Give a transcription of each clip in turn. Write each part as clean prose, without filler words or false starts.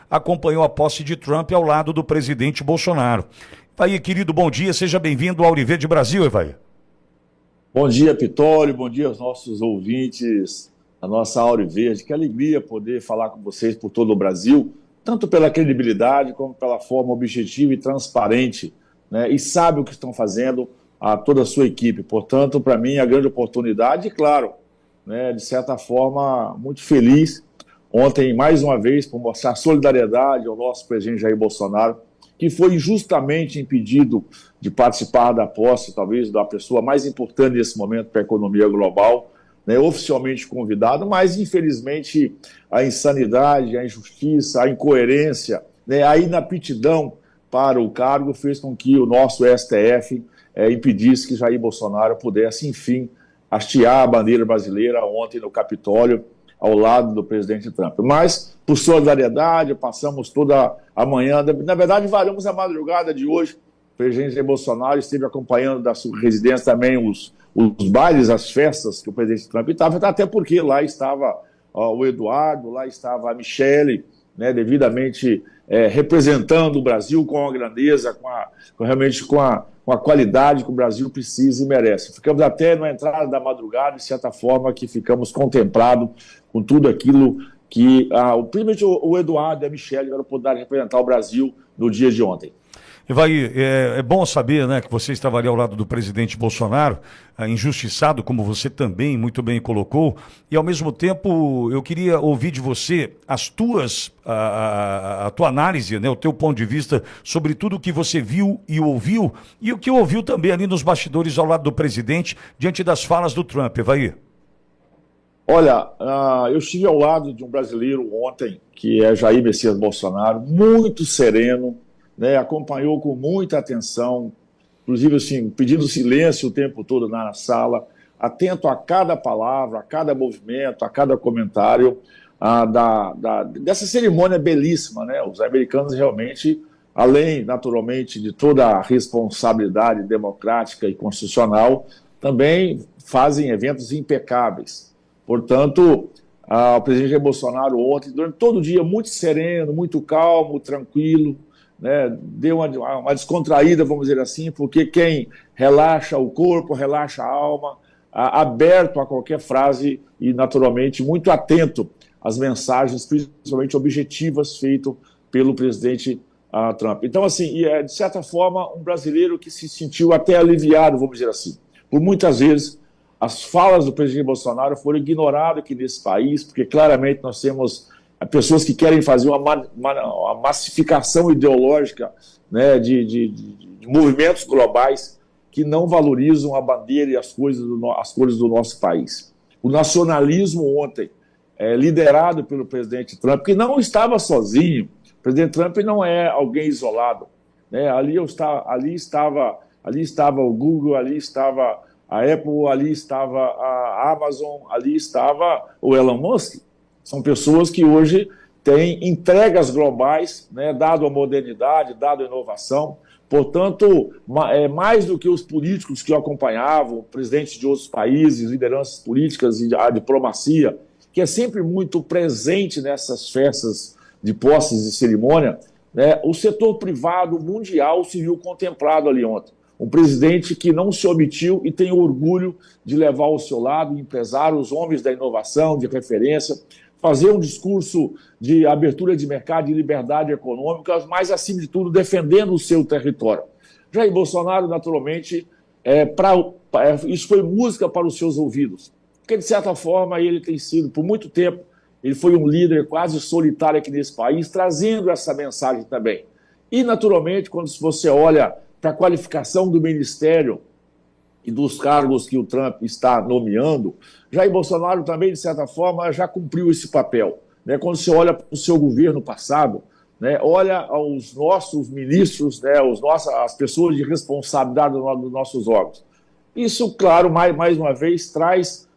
acompanhou a posse de Trump ao lado do presidente Bolsonaro. Evair, querido, bom dia, seja bem-vindo ao Auriverde Brasil, Evair. Bom dia, Pitólio, bom dia aos nossos ouvintes, a nossa Auriverde. Que alegria poder falar com vocês por todo o Brasil, tanto pela credibilidade como pela forma objetiva e transparente, né, e sabe o que estão fazendo a toda a sua equipe. Portanto, para mim, a grande oportunidade, e claro, né, de certa forma, muito feliz ontem, mais uma vez, por mostrar solidariedade ao nosso presidente Jair Bolsonaro, que foi injustamente impedido de participar da posse, talvez, da pessoa mais importante nesse momento para a economia global, né, oficialmente convidado, mas, infelizmente, a insanidade, a injustiça, a incoerência, né, a inaptidão para o cargo fez com que o nosso STF impedisse que Jair Bolsonaro pudesse, enfim, hastear a bandeira brasileira ontem no Capitólio, ao lado do presidente Trump. Mas, por solidariedade, passamos toda a manhã, na verdade, varamos a madrugada de hoje. O presidente Jair Bolsonaro esteve acompanhando da sua residência também os bailes, as festas que o presidente Trump estava, até porque lá estava o Eduardo, lá estava a Michele, né, devidamente representando o Brasil com a grandeza, realmente com a qualidade que o Brasil precisa e merece. Ficamos até na entrada da madrugada, de certa forma, que ficamos contemplados com tudo aquilo que, principalmente o Eduardo e a Michele puderam representar o Brasil no dia de ontem. Evair, é bom saber, né, que você estava ali ao lado do presidente Bolsonaro, injustiçado, como você também muito bem colocou, e ao mesmo tempo eu queria ouvir de você a tua análise, né, o teu ponto de vista sobre tudo o que você viu e ouviu, e o que ouviu também ali nos bastidores ao lado do presidente, diante das falas do Trump, Evair. Olha, eu estive ao lado de um brasileiro ontem, que é Jair Messias Bolsonaro, muito sereno, né, acompanhou com muita atenção, inclusive assim, pedindo silêncio o tempo todo na sala, atento a cada palavra, a cada movimento, a cada comentário dessa cerimônia belíssima, né? Os americanos realmente, além, naturalmente, de toda a responsabilidade democrática e constitucional, também fazem eventos impecáveis. Portanto, o presidente Jair Bolsonaro ontem, durante todo o dia, muito sereno, muito calmo, tranquilo, né, deu uma descontraída, vamos dizer assim, porque quem relaxa o corpo, relaxa a alma, aberto a qualquer frase e, naturalmente, muito atento às mensagens, principalmente objetivas, feitas pelo presidente Trump. Então, assim, de certa forma, um brasileiro que se sentiu até aliviado, vamos dizer assim. Por muitas vezes, as falas do presidente Bolsonaro foram ignoradas aqui nesse país, porque claramente nós temos pessoas que querem fazer uma massificação ideológica, né, de movimentos globais que não valorizam a bandeira e as cores do nosso país. O nacionalismo ontem, liderado pelo presidente Trump, que não estava sozinho. O presidente Trump não é alguém isolado, né? Ali estava o Google, ali estava a Apple, ali estava a Amazon, ali estava o Elon Musk. São pessoas que hoje têm entregas globais, né, dado a modernidade, dado a inovação. Portanto, mais do que os políticos que o acompanhavam, presidentes de outros países, lideranças políticas e a diplomacia, que é sempre muito presente nessas festas de posses e cerimônia, né, o setor privado mundial se viu contemplado ali ontem. Um presidente que não se omitiu e tem orgulho de levar ao seu lado empresários, homens da inovação, de referência, fazer um discurso de abertura de mercado e liberdade econômica, mas, acima de tudo, defendendo o seu território. Jair Bolsonaro, naturalmente, isso foi música para os seus ouvidos, porque, de certa forma, ele tem sido, por muito tempo, ele foi um líder quase solitário aqui nesse país, trazendo essa mensagem também. E, naturalmente, quando você olha para a qualificação do ministério e dos cargos que o Trump está nomeando, Jair Bolsonaro também, de certa forma, já cumpriu esse papel, né? Quando você olha para o seu governo passado, né, olha aos nossos ministros, né, as pessoas de responsabilidade dos nossos órgãos. Isso, claro, mais uma vez,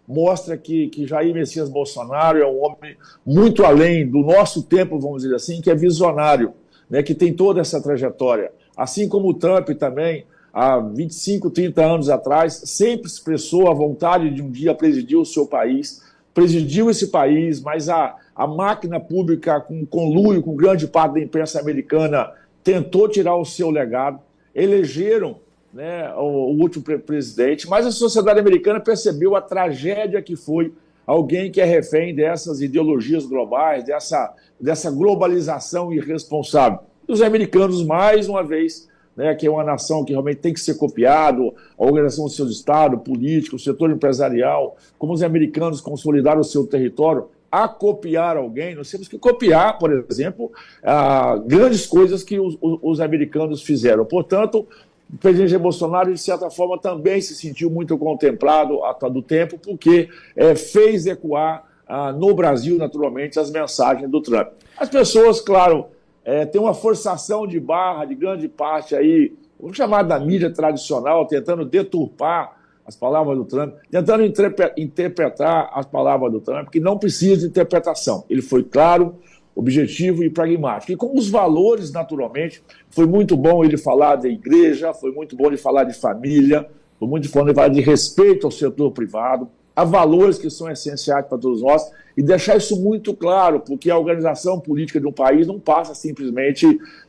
mostra que Jair Messias Bolsonaro é um homem muito além do nosso tempo, vamos dizer assim, que é visionário, né, que tem toda essa trajetória. Assim como o Trump também, há 25, 30 anos atrás, sempre expressou a vontade de um dia presidir o seu país, presidiu esse país, mas A máquina pública, com conluio com grande parte da imprensa americana, tentou tirar o seu legado. Elegeram, né, o último presidente, mas a sociedade americana percebeu a tragédia que foi alguém que é refém dessas ideologias globais, dessa globalização irresponsável. Os americanos, mais uma vez, né, que é uma nação que realmente tem que ser copiado, a organização do seu Estado, político, o setor empresarial, como os americanos consolidaram o seu território, a copiar alguém, nós temos que copiar, por exemplo, grandes coisas que os americanos fizeram. Portanto, o presidente Jair Bolsonaro, de certa forma, também se sentiu muito contemplado a todo tempo, porque fez ecoar no Brasil, naturalmente, as mensagens do Trump. As pessoas, claro, têm uma forçação de barra de grande parte aí, vamos chamar da mídia tradicional, tentando deturpar as palavras do Trump, tentando interpretar as palavras do Trump, que não precisa de interpretação. Ele foi claro, objetivo e pragmático. E com os valores, naturalmente, foi muito bom ele falar da igreja, foi muito bom ele falar de família, foi muito bom ele falar de respeito ao setor privado, a valores que são essenciais para todos nós, e deixar isso muito claro, porque a organização política de um país não passa simplesmente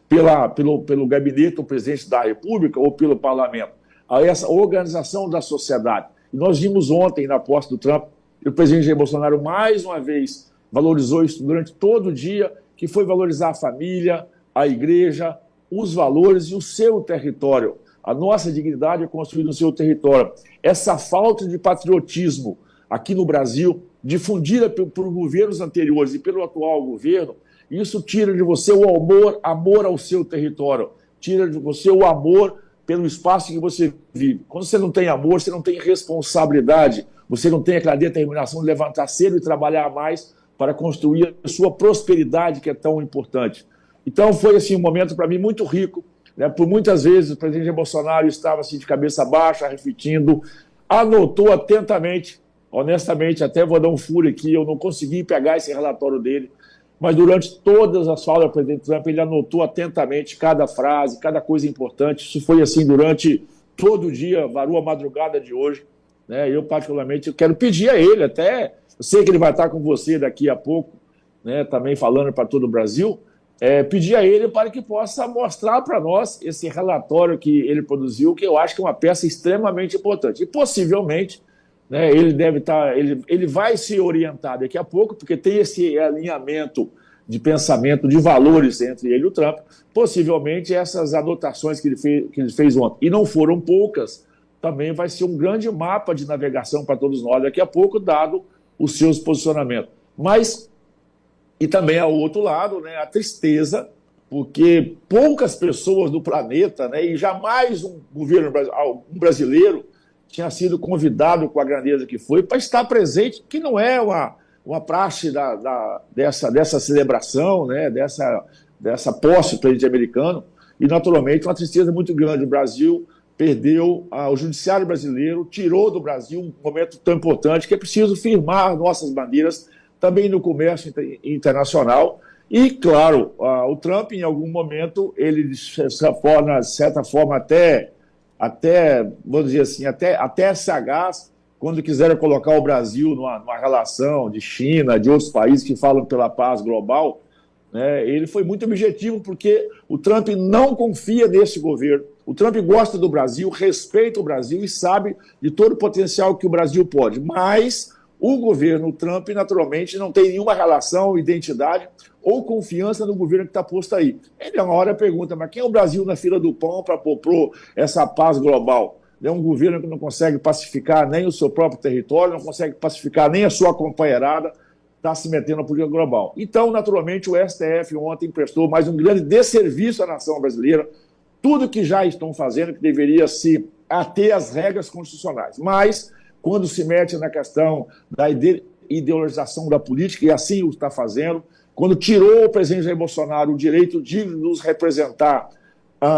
pelo gabinete do presidente da República ou pelo parlamento. A essa organização da sociedade. E nós vimos ontem, na posse do Trump, que o presidente Jair Bolsonaro, mais uma vez, valorizou isso durante todo o dia, que foi valorizar a família, a igreja, os valores e o seu território. A nossa dignidade é construída no seu território. Essa falta de patriotismo aqui no Brasil, difundida por governos anteriores e pelo atual governo, isso tira de você o amor ao seu território, tira de você o amor pelo espaço que você vive. Quando você não tem amor, você não tem responsabilidade, você não tem aquela determinação de levantar cedo e trabalhar mais para construir a sua prosperidade, que é tão importante. Então foi assim, um momento para mim muito rico, né? Por muitas vezes o presidente Bolsonaro estava assim, de cabeça baixa, refletindo, anotou atentamente, honestamente, até vou dar um furo aqui, eu não consegui pegar esse relatório dele, mas durante todas as falas do presidente Trump, ele anotou atentamente cada frase, cada coisa importante. Isso foi assim durante todo o dia, varou a madrugada de hoje, né? Eu, particularmente, eu quero pedir a ele, até, eu sei que ele vai estar com você daqui a pouco, né, também falando para todo o Brasil, pedir a ele para que possa mostrar para nós esse relatório que ele produziu, que eu acho que é uma peça extremamente importante. E, possivelmente, né, ele vai se orientar daqui a pouco, porque tem esse alinhamento de pensamento, de valores entre ele e o Trump. Possivelmente essas anotações que ele fez ontem, e não foram poucas, também vai ser um grande mapa de navegação para todos nós daqui a pouco, dado os seus posicionamentos. Mas, e também ao outro lado, né, a tristeza, porque poucas pessoas do planeta, né, e jamais um governo brasileiro tinha sido convidado com a grandeza que foi para estar presente, que não é uma praxe dessa celebração, né, dessa posse do presidente americano, e naturalmente uma tristeza muito grande. O Brasil perdeu, o judiciário brasileiro tirou do Brasil um momento tão importante que é preciso firmar nossas bandeiras também no comércio internacional. E, claro, o Trump, em algum momento, ele, de certa forma, até, vamos dizer assim, até sagaz, quando quiseram colocar o Brasil numa relação de China, de outros países que falam pela paz global, né, ele foi muito objetivo, porque o Trump não confia nesse governo. O Trump gosta do Brasil, respeita o Brasil e sabe de todo o potencial que o Brasil pode. Mas o governo Trump, naturalmente, não tem nenhuma relação, identidade ou confiança no governo que está posto aí. Ele, uma hora, pergunta, mas quem é o Brasil na fila do pão para propor essa paz global? É um governo que não consegue pacificar nem o seu próprio território, não consegue pacificar nem a sua companheirada, está se metendo na política global. Então, naturalmente, o STF ontem prestou mais um grande desserviço à nação brasileira, tudo que já estão fazendo, que deveria se ater às regras constitucionais. Mas, quando se mete na questão da ideologização da política, e assim o está fazendo, quando tirou o presidente Jair Bolsonaro o direito de nos representar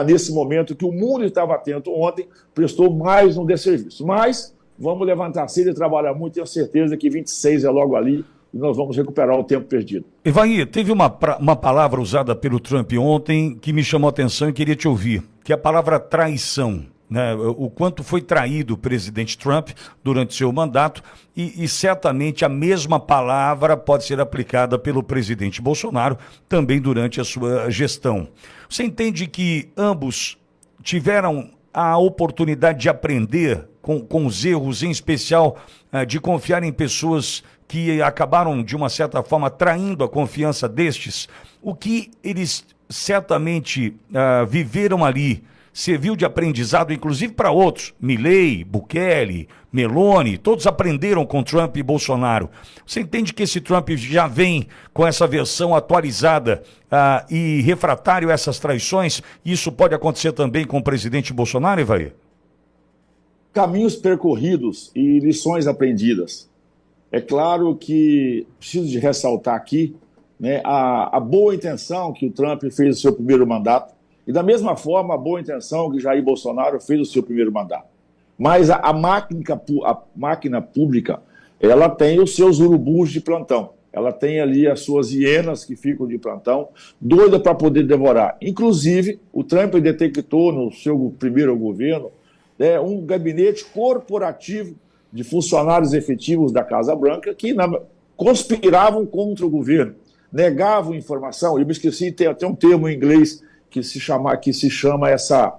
nesse momento que o mundo estava atento ontem, prestou mais um desserviço. Mas vamos levantar cedo e trabalhar muito, tenho certeza que 26 é logo ali, e nós vamos recuperar o tempo perdido. Evair, teve uma palavra usada pelo Trump ontem que me chamou a atenção e queria te ouvir, que é a palavra traição. né, o quanto foi traído o presidente Trump durante seu mandato e certamente a mesma palavra pode ser aplicada pelo presidente Bolsonaro também durante a sua gestão. Você entende que ambos tiveram a oportunidade de aprender com os erros, em especial de confiar em pessoas que acabaram, de uma certa forma, traindo a confiança destes? O que eles certamente viveram ali serviu de aprendizado, inclusive para outros. Milei, Bukele, Meloni, todos aprenderam com Trump e Bolsonaro. Você entende que esse Trump já vem com essa versão atualizada e refratário a essas traições? Isso pode acontecer também com o presidente Bolsonaro, Ivair? Caminhos percorridos e lições aprendidas. É claro que preciso de ressaltar aqui, né, a boa intenção que o Trump fez no seu primeiro mandato, e da mesma forma a boa intenção que Jair Bolsonaro fez no seu primeiro mandato. Mas a máquina pública, ela tem os seus urubus de plantão. Ela tem ali as suas hienas que ficam de plantão, doida para poder devorar. Inclusive, o Trump detectou no seu primeiro governo um gabinete corporativo de funcionários efetivos da Casa Branca que conspiravam contra o governo, negavam informação. Eu me esqueci, tem até um termo em inglês que se chama essa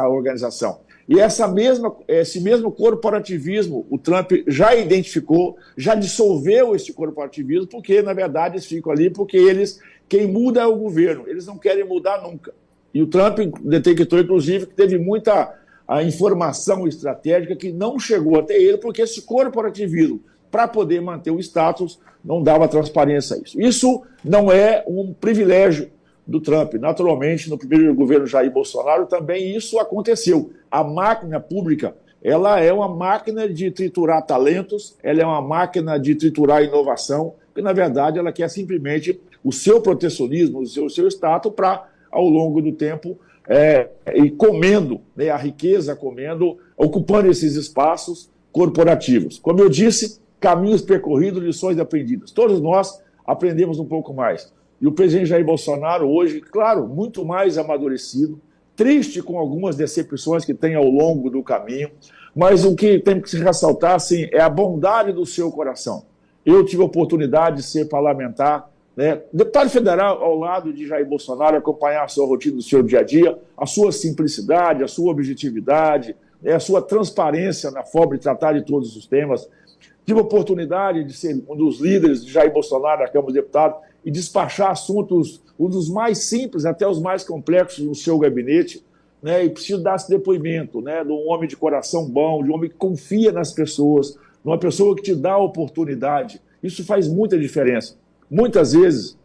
organização. E esse mesmo corporativismo, o Trump já identificou, já dissolveu esse corporativismo, porque, na verdade, eles ficam ali porque quem muda é o governo, eles não querem mudar nunca. E o Trump detectou, inclusive, que teve muita informação estratégica que não chegou até ele, porque esse corporativismo, para poder manter o status, não dava transparência a isso. Isso não é um privilégio do Trump. Naturalmente, no primeiro governo Jair Bolsonaro também isso aconteceu. A máquina pública, ela é uma máquina de triturar talentos, ela é uma máquina de triturar inovação, que na verdade ela quer simplesmente o seu protecionismo, o seu status para, ao longo do tempo, ir comendo, né, a riqueza, ocupando esses espaços corporativos. Como eu disse, caminhos percorridos, lições aprendidas. Todos nós aprendemos um pouco mais. E o presidente Jair Bolsonaro hoje, claro, muito mais amadurecido, triste com algumas decepções que tem ao longo do caminho, mas o que tem que se ressaltar assim, é a bondade do seu coração. Eu tive a oportunidade de ser parlamentar, né, deputado federal ao lado de Jair Bolsonaro, acompanhar a sua rotina do seu dia a dia, a sua simplicidade, a sua objetividade, a sua transparência na forma de tratar de todos os temas. Tive a oportunidade de ser um dos líderes de Jair Bolsonaro na Câmara dos Deputados e despachar assuntos, um dos mais simples até os mais complexos no seu gabinete, né? E preciso dar esse depoimento, né, de um homem de coração bom, de um homem que confia nas pessoas, de uma pessoa que te dá a oportunidade. Isso faz muita diferença. Muitas vezes,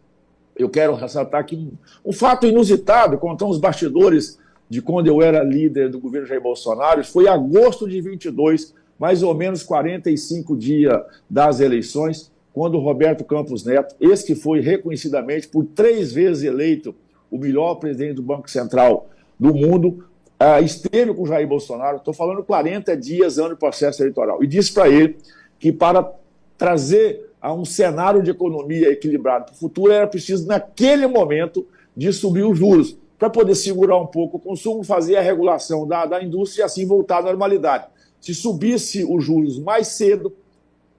eu quero ressaltar aqui um fato inusitado, contar os bastidores de quando eu era líder do governo Jair Bolsonaro, foi em agosto de 22, mais ou menos 45 dias das eleições, quando o Roberto Campos Neto, esse que foi reconhecidamente por 3 vezes eleito o melhor presidente do Banco Central do mundo, esteve com o Jair Bolsonaro, estou falando 40 dias antes do processo eleitoral, e disse para ele que para trazer a um cenário de economia equilibrado para o futuro era preciso, naquele momento, de subir os juros, para poder segurar um pouco o consumo, fazer a regulação da indústria e assim voltar à normalidade. Se subisse os juros mais cedo,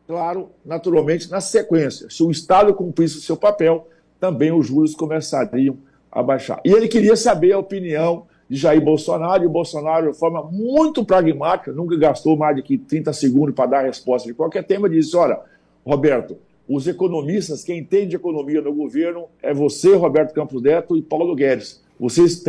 claro, naturalmente, na sequência, se o Estado cumprisse o seu papel, também os juros começariam a baixar. E ele queria saber a opinião de Jair Bolsonaro, e o Bolsonaro, de forma muito pragmática, nunca gastou mais de 30 segundos para dar a resposta de qualquer tema, disse: olha, Roberto, os economistas, quem entende de economia no governo é você, Roberto Campos Neto e Paulo Guedes. Vocês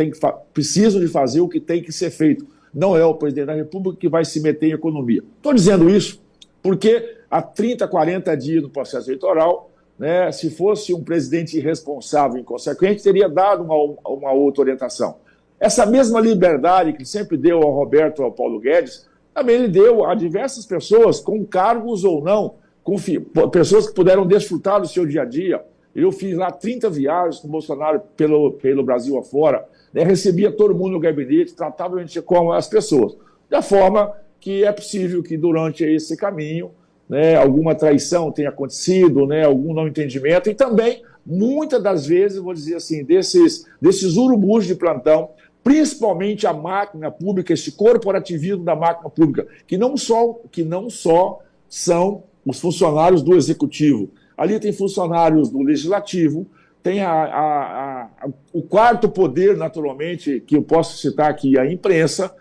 precisam de fazer o que tem que ser feito. Não é o presidente da República que vai se meter em economia. Estou dizendo isso porque há 30, 40 dias no processo eleitoral, né, se fosse um presidente irresponsável e inconsequente, teria dado uma outra orientação. Essa mesma liberdade que sempre deu ao Roberto e ao Paulo Guedes, também ele deu a diversas pessoas, com cargos ou não, pessoas que puderam desfrutar do seu dia a dia. Eu fiz lá 30 viagens com o Bolsonaro pelo Brasil afora, né, recebia todo mundo no gabinete, tratava com as pessoas, da forma que é possível que durante esse caminho, né, alguma traição tenha acontecido, né, algum não entendimento, e também, muitas das vezes, vou dizer assim, desses urubus de plantão principalmente a máquina pública, esse corporativismo da máquina pública, que não só são os funcionários do executivo. Ali tem funcionários do legislativo, tem o quarto poder, naturalmente, que eu posso citar aqui, a imprensa,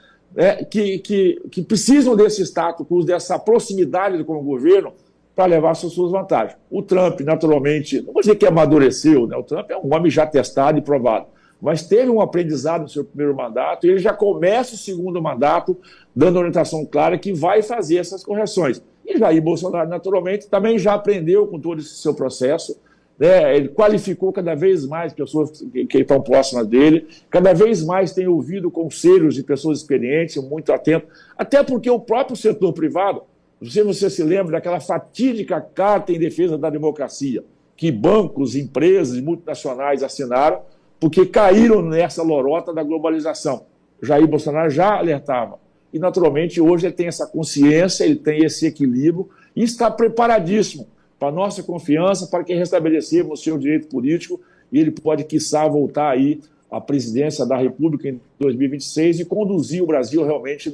que precisam desse status quo, dessa proximidade com o governo para levar suas vantagens. O Trump, naturalmente, não vou dizer que amadureceu, né? O Trump é um homem já testado e provado, mas teve um aprendizado no seu primeiro mandato e ele já começa o segundo mandato dando orientação clara que vai fazer essas correções. E Jair Bolsonaro, naturalmente, também já aprendeu com todo esse seu processo, né? Ele qualificou cada vez mais pessoas que estão próximas dele, cada vez mais tem ouvido conselhos de pessoas experientes, muito atentas, até porque o próprio setor privado, não sei se você se lembra daquela fatídica carta em defesa da democracia, que bancos, empresas multinacionais assinaram, porque caíram nessa lorota da globalização. Jair Bolsonaro já alertava. E, naturalmente, hoje ele tem essa consciência, ele tem esse equilíbrio e está preparadíssimo para a nossa confiança, para que restabelecemos o seu direito político e ele pode, quiçá, voltar aí à presidência da República em 2026 e conduzir o Brasil realmente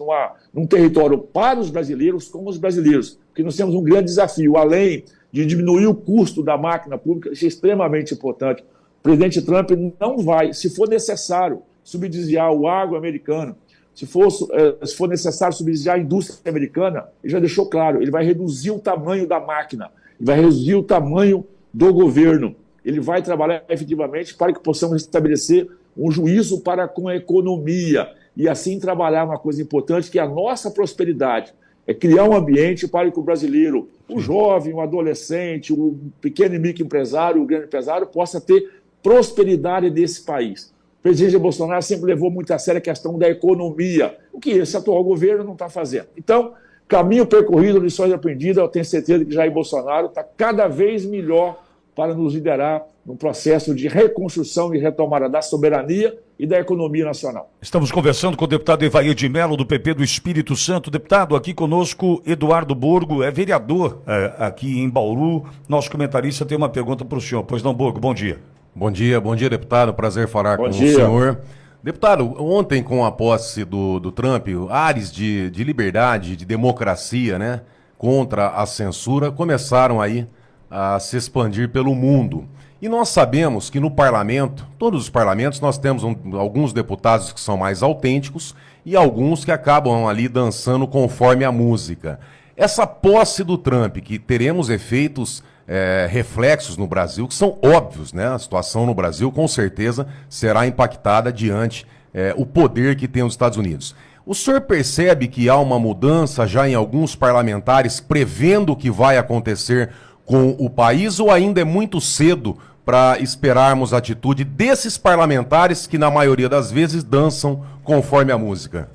num território para os brasileiros como os brasileiros. Porque nós temos um grande desafio, além de diminuir o custo da máquina pública, isso é extremamente importante. O presidente Trump não vai, se for necessário, subsidiar o agro americano, se for necessário subsidiar a indústria americana, ele já deixou claro, ele vai reduzir o tamanho da máquina, ele vai reduzir o tamanho do governo, ele vai trabalhar efetivamente para que possamos estabelecer um juízo para com a economia e assim trabalhar uma coisa importante que é a nossa prosperidade, é criar um ambiente para que o brasileiro, o jovem, o adolescente, o pequeno e microempresário, o grande empresário possa ter prosperidade desse país. O presidente Bolsonaro sempre levou muito a sério a questão da economia, o que esse atual governo não está fazendo. Então, caminho percorrido, lições aprendidas, eu tenho certeza que Jair Bolsonaro está cada vez melhor para nos liderar no processo de reconstrução e retomada da soberania e da economia nacional. Estamos conversando com o deputado Evair de Mello, do PP do Espírito Santo. Deputado, aqui conosco Eduardo Borgo, é vereador aqui em Bauru. Nosso comentarista tem uma pergunta para o senhor. Pois não, Borgo, bom dia. Bom dia, deputado. Prazer falar com o senhor. Deputado, ontem com a posse do Trump, ares de liberdade, de democracia, né, contra a censura, começaram aí a se expandir pelo mundo. E nós sabemos que no parlamento, todos os parlamentos, nós temos alguns deputados que são mais autênticos e alguns que acabam ali dançando conforme a música. Essa posse do Trump, que teremos efeitos reflexos no Brasil, que são óbvios, né? A situação no Brasil, com certeza, será impactada diante o poder que tem os Estados Unidos. O senhor percebe que há uma mudança já em alguns parlamentares prevendo o que vai acontecer com o país ou ainda é muito cedo para esperarmos a atitude desses parlamentares que, na maioria das vezes, dançam conforme a música?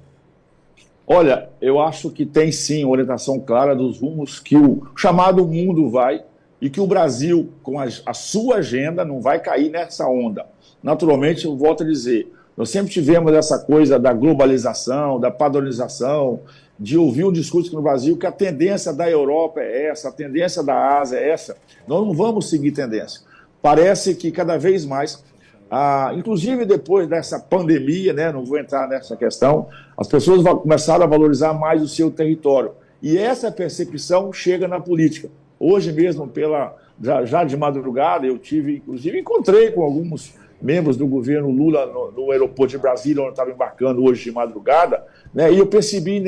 Olha, eu acho que tem sim orientação clara dos rumos que o chamado mundo vai e que o Brasil, com a sua agenda, não vai cair nessa onda. Naturalmente, eu volto a dizer, nós sempre tivemos essa coisa da globalização, da padronização, de ouvir um discurso aqui no Brasil que a tendência da Europa é essa, a tendência da Ásia é essa. Nós não vamos seguir tendência. Parece que cada vez mais, inclusive depois dessa pandemia, né, não vou entrar nessa questão, as pessoas começaram a valorizar mais o seu território. E essa percepção chega na política. Hoje mesmo, já de madrugada, inclusive encontrei com alguns membros do governo Lula no aeroporto de Brasília, onde eu estava embarcando hoje de madrugada, né, e eu percebi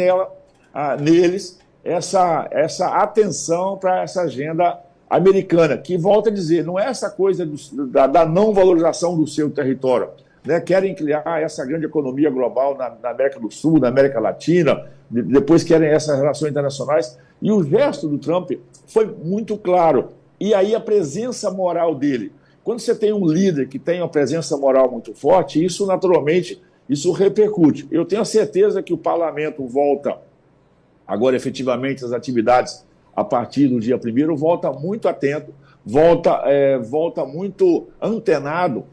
neles essa atenção para essa agenda americana, que, volta a dizer, não é essa coisa da não valorização do seu território, né? Querem criar essa grande economia global na América do Sul, na América Latina, depois querem essas relações internacionais, e o gesto do Trump foi muito claro, e aí a presença moral dele. Quando você tem um líder que tem uma presença moral muito forte, isso naturalmente, isso repercute. Eu tenho a certeza que o parlamento volta, agora efetivamente as atividades a partir do dia 1º, volta muito atento, volta muito antenado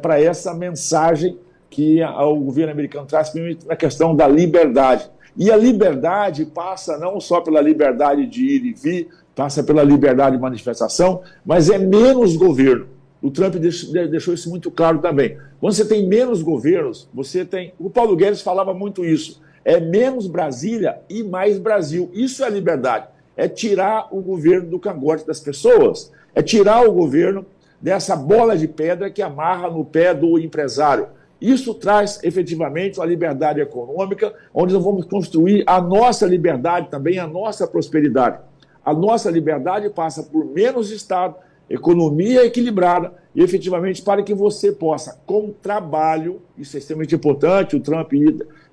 para essa mensagem que o governo americano traz na questão da liberdade. E a liberdade passa não só pela liberdade de ir e vir, passa pela liberdade de manifestação, mas é menos governo. O Trump deixou isso muito claro também. Quando você tem menos governos, você tem... O Paulo Guedes falava muito isso. É menos Brasília e mais Brasil. Isso é liberdade. É tirar o governo do cangote das pessoas. É tirar o governo dessa bola de pedra que amarra no pé do empresário. Isso traz, efetivamente, uma liberdade econômica, onde nós vamos construir a nossa liberdade também, a nossa prosperidade. A nossa liberdade passa por menos Estado, economia equilibrada e, efetivamente, para que você possa, com trabalho, isso é extremamente importante, o Trump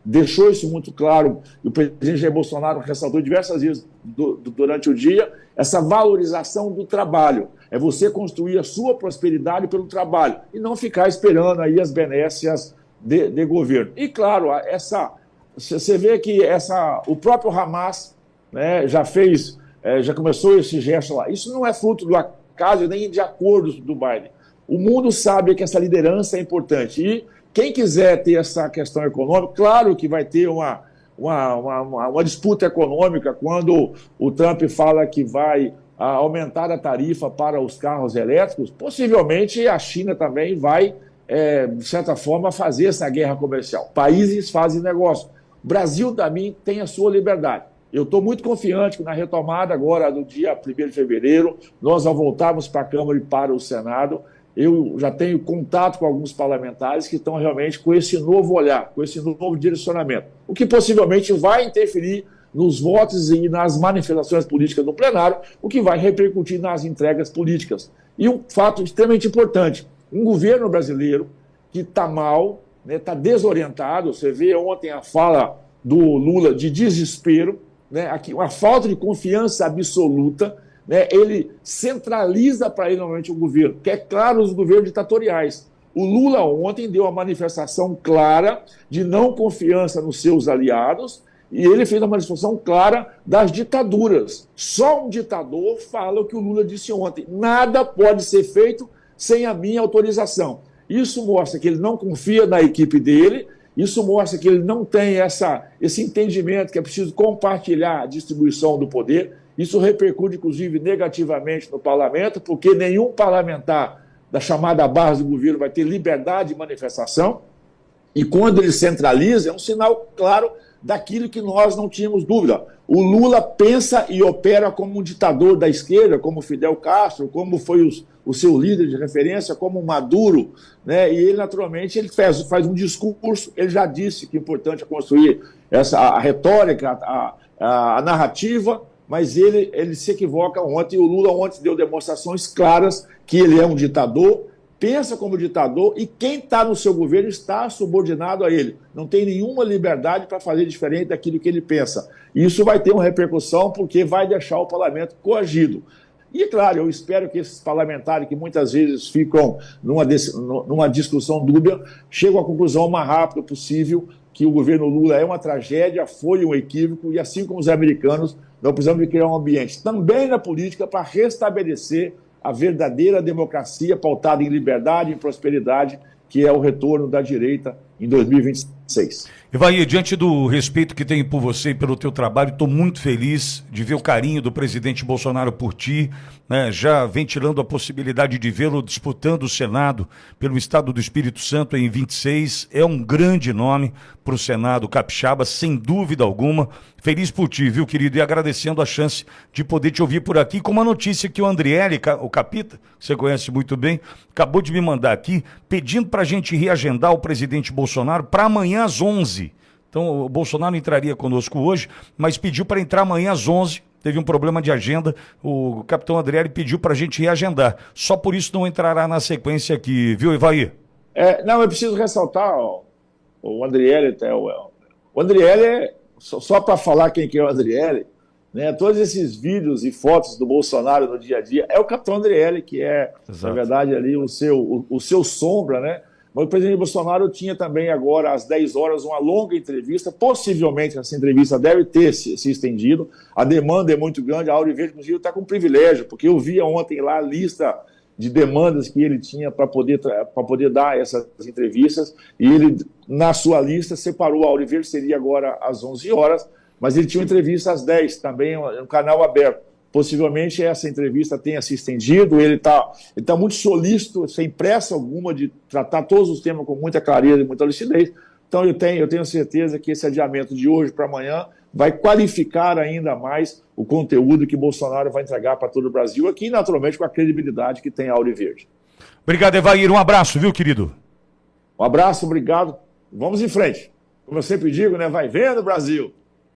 deixou isso muito claro, e o presidente Jair Bolsonaro ressaltou diversas vezes durante o dia, essa valorização do trabalho. É você construir a sua prosperidade pelo trabalho e não ficar esperando aí as benécias de governo. E, claro, você vê que o próprio Hamas, né, já começou esse gesto lá. Isso não é fruto do acaso nem de acordos do Biden. O mundo sabe que essa liderança é importante. E quem quiser ter essa questão econômica, claro que vai ter uma disputa econômica quando o Trump fala que vai aumentar a tarifa para os carros elétricos. Possivelmente a China também vai, de certa forma, fazer essa guerra comercial. Países fazem negócio. O Brasil, também, tem a sua liberdade. Eu estou muito confiante que na retomada agora do dia 1º de fevereiro, nós ao voltarmos para a Câmara e para o Senado, eu já tenho contato com alguns parlamentares que estão realmente com esse novo olhar, com esse novo direcionamento, o que possivelmente vai interferir nos votos e nas manifestações políticas no plenário, o que vai repercutir nas entregas políticas. E um fato extremamente importante, um governo brasileiro que está mal, está desorientado, você vê ontem a fala do Lula de desespero, aqui, uma falta de confiança absoluta, ele centraliza para ele normalmente o governo, que é claro os governos ditatoriais. O Lula ontem deu uma manifestação clara de não confiança nos seus aliados e ele fez uma manifestação clara das ditaduras. Só um ditador fala o que o Lula disse ontem. Nada pode ser feito sem a minha autorização. Isso mostra que ele não confia na equipe dele. Isso mostra que ele não tem esse entendimento que é preciso compartilhar a distribuição do poder. Isso repercute, inclusive, negativamente no parlamento, porque nenhum parlamentar da chamada base do governo vai ter liberdade de manifestação. E quando ele centraliza, é um sinal claro daquilo que nós não tínhamos dúvida. O Lula pensa e opera como um ditador da esquerda, como Fidel Castro, como foi o seu líder de referência, como Maduro, e ele, naturalmente, ele faz um discurso, ele já disse que é importante construir a retórica, a narrativa, mas ele se equivoca ontem. O Lula ontem deu demonstrações claras que ele é um ditador, pensa como ditador e quem está no seu governo está subordinado a ele. Não tem nenhuma liberdade para fazer diferente daquilo que ele pensa. Isso vai ter uma repercussão porque vai deixar o parlamento coagido. E, claro, eu espero que esses parlamentares que muitas vezes ficam numa discussão dúbia cheguem à conclusão o mais rápido possível que o governo Lula é uma tragédia, foi um equívoco e, assim como os americanos, nós precisamos criar um ambiente também na política para restabelecer a verdadeira democracia pautada em liberdade e prosperidade, que é o retorno da direita em 2026. Ivair, diante do respeito que tenho por você e pelo teu trabalho, estou muito feliz de ver o carinho do presidente Bolsonaro por ti, já ventilando a possibilidade de vê-lo disputando o Senado pelo Estado do Espírito Santo em 26. É um grande nome para o Senado capixaba, sem dúvida alguma. Feliz por ti, viu, querido? E agradecendo a chance de poder te ouvir por aqui com uma notícia que o Andriele, o Capita, que você conhece muito bem, acabou de me mandar aqui, pedindo para a gente reagendar o presidente Bolsonaro para amanhã às 11. Então, o Bolsonaro entraria conosco hoje, mas pediu para entrar amanhã às 11. Teve um problema de agenda, o capitão Andriele pediu para a gente reagendar. Só por isso não entrará na sequência aqui, viu, Ivair? Não, eu preciso ressaltar o Andriele. O Andriele, só para falar quem que é o Andriele, todos esses vídeos e fotos do Bolsonaro no dia a dia, é o capitão Andriele, que é, exato, na verdade, ali o seu sombra, Mas o presidente Bolsonaro tinha também agora, às 10 horas, uma longa entrevista. Possivelmente essa entrevista deve ter se estendido. A demanda é muito grande. A Auri Verde, inclusive, está com privilégio, porque eu via ontem lá a lista de demandas que ele tinha para poder dar essas entrevistas. E ele, na sua lista, separou a Auri Verde, seria agora às 11 horas, mas ele tinha uma entrevista às 10, também no canal aberto. possivelmente essa entrevista tenha se estendido. Ele tá muito solícito, sem pressa alguma, de tratar todos os temas com muita clareza e muita lucidez. Então eu tenho certeza que esse adiamento de hoje para amanhã vai qualificar ainda mais o conteúdo que Bolsonaro vai entregar para todo o Brasil aqui, naturalmente com a credibilidade que tem a Auriverde. Obrigado, Evair. Um abraço, viu, querido? Um abraço, obrigado. Vamos em frente. Como eu sempre digo, né? Vai vendo, Brasil!